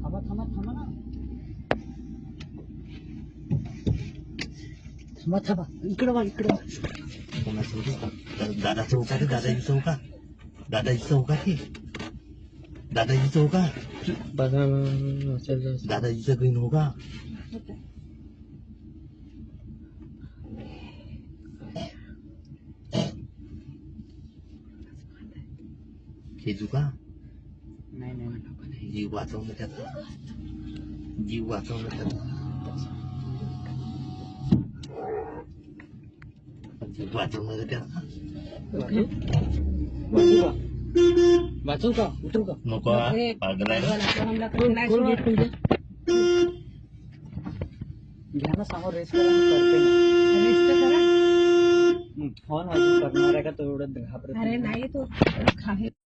थांबा थांबा थांबा ना. थांबा थांबा. इकडं वा इकडं वा. दादा चौका रे, दादाजी चौका, दादाजी चौका की, दादाजी चौका, दादाजीचा ग्रीन हो का? खेचू का? नाही नाही जीव वाचवणं त्याचा, जीव वाचवणं त्याचा, जीव वाचवणं त्याचा. वाचू का उठू का नको हा, पागल आहे ना. घ्या ना समोर रेस करा करते ना. फोन वाजून करणार आहे का तो एवढं घाबरत अरे नाही तो